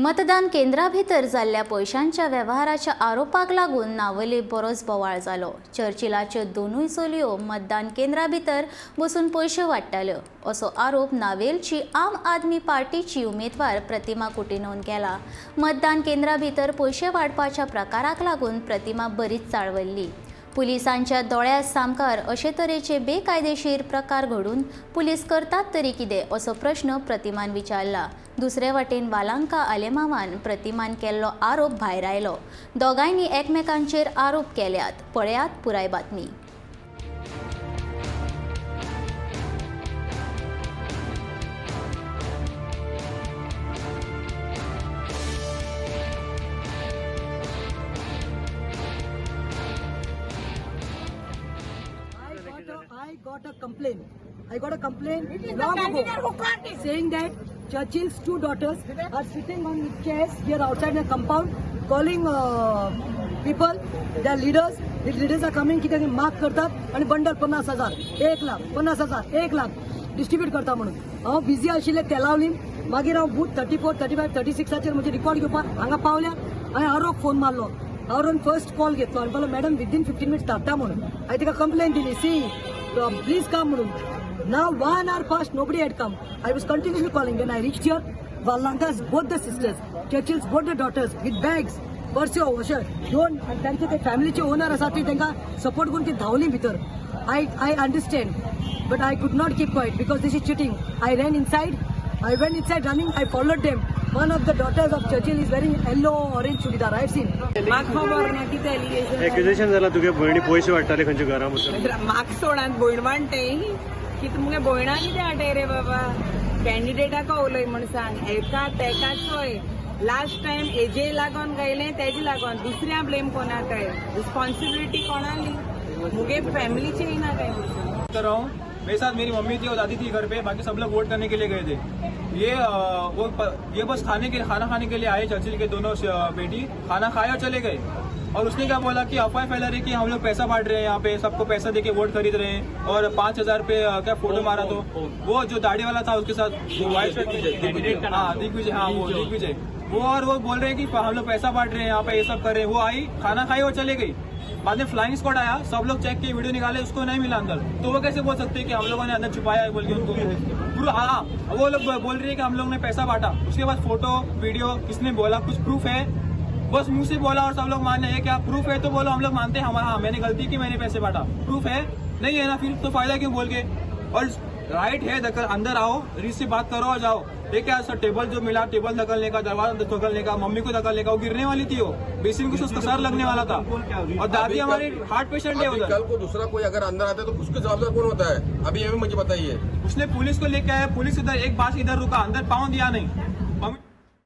मतदान केंद्रा भितर जाल्ल्या पयशांच्या वेव्हाराच्या आरोपाक लागून नावली बरोच बोवाळ जालो। चर्चिलाच्यो दोनूय चलयो मतदान केंद्रा भितर बसून पयशे वाडटाल्यो असो आरोप नावेलची आम आदमी पार्टीची उमेदवार प्रतिमा कुटीनोन केला। मतदान केंद्रा भितर पयशे वाडपाच्या प्रकाराक लागून प्रतिमा बरीच चाळवल्ली। पुलिसांच्या दोळ्या सामकार अशे तरेचे बेकायदेशीर प्रकार घडून पुलीस करतात तरी कितें असो प्रश्न प्रतिमान विचारला। दुसरे वटेन वालांका आलेमावान प्रतिमान केल्लो आरोप भायर आयलो। दोगांयनी एकमेकांचेर आरोप केल्यात। पळयात पुराय बातमी। I got a complaint long ago saying that Churchill's two daughters are sitting on chairs here outside the compound, calling people, their leaders. The leaders are coming, की मार्क करतात आणि बंडल 50,000, 1 लाख, 50,000, 1 लाख डिस्ट्रीब्यूट करता म्हणून हांव बिझी आशिल्ले ते लावलीं। मागीर हांव बूथ 34, 35, 36 म्हजे रिकॉर्ड घेवपाक हांगा पावल्या हांवें आरोप फोन मारलो। हांवें फर्स्ट कॉल घेतलो आनी बोलो मॅडम विदिन 15 मिनिट्स धाडटा म्हणून। हांवें तिका कंप्लेंट दिली, सी प्लीज कम म्हणून। Now 1 hour passed, nobody had come. I was continuously calling. When I reached here, Valanka's both the sisters, Churchill's both the daughters with bags, पर्स्यो अशें घेवन आनी तांचे ते फॅमिलीचे ओनर आसा ती तांकां सपोर्ट करून ती धांवली भितर। I understand, but I could not keep quiet because this is cheating. I ran inside. I went inside running. I followed them. One of the daughters of Churchill is wearing yellow orange chudidar. I've seen. म्हाका खबर ना कितें allegation एक्युजेशन जाला तुगे भयणी पयशे वाडटाले खंयच्या घरा बसून। म्हाका सोडात भयण वांटे की तुमगे भयणा कितें हाडे रे बाबा। कॅन्डिडेटाक उलय म्हण सांग, एका तेका चोय। लास्ट टाइम एजे लागोन गायलें तेजे लागोन दुसऱ्या ब्लेम कोणा काय, रिस्पॉन्सिबिलिटी कोणाली मुगे फॅमिलीची येना काय कर रहा हूँ। मेरे साथ मेरी मम्मी थी और दादी थी घर पे, बाकी सब लोग वोट करने के लिए गए थे। ये बस खाना खाने के लिए आए। चर्चिल के दोनों बेटी खाना खाए और चले गए। और उसने क्या बोला कि अफवाह फैला रही कि हम लोग पैसा बांट रहे हैं, यहाँ पे सबको पैसा देके वोट खरीद रहे हैं और 5,000 पे क्या फोटो मारा। तो वो जो दाढ़ी वाला था उसके साथ व्हाइट शर्ट दिग्विजय, हाँ वो दिग्विजय, वो और वो बोल रहे हैं कि हम लोग पैसा बांट रहे हैं, यहाँ पे ये सब कर रहे हैं। वो आई, खाना खाई और चले गई। बाद में फ्लाइंग स्क्वाड आया, सब लोग चेक किए, वीडियो निकाले, उसको नहीं मिला अंदर। तो वो कैसे बोल सकते हैं कि हम लोगों ने अंदर छुपाया है बोल के उनको पूरा। हाँ, वो लोग बोल रहे हैं कि हम लोग ने पैसा बांटा। उसके बाद फोटो वीडियो किसने बोला, कुछ प्रूफ है? बस मुंह से बोला और सब लोग मान रहे हैं। क्या प्रूफ है तो बोलो, हम लोग मानते हैं हमारा, हाँ मैंने गलती की, मैंने पैसे बांटा। प्रूफ है नहीं है ना, फिर तो फायदा क्यों बोल के। और राइट है, अंदर आओ, रीच से बात करो और जाओ। ये क्या सर, टेबल जो मिला, टेबल धकलने का, दरवाजा धकलने का, मम्मी को धकलने का, वो गिरने वाली थी, वो बेसिन कुछ उसका सर लगने वाला था। और दादी हमारी हार्ट पेशेंट है उधर। कल को दूसरा कोई अगर अंदर आता है तो उसके जवाबदार कौन होता है? अभी ये भी मुझे बताइए। उसने पुलिस को लेके आया, पुलिस इधर एक बार इधर रुका, अंदर पाँव दिया नहीं।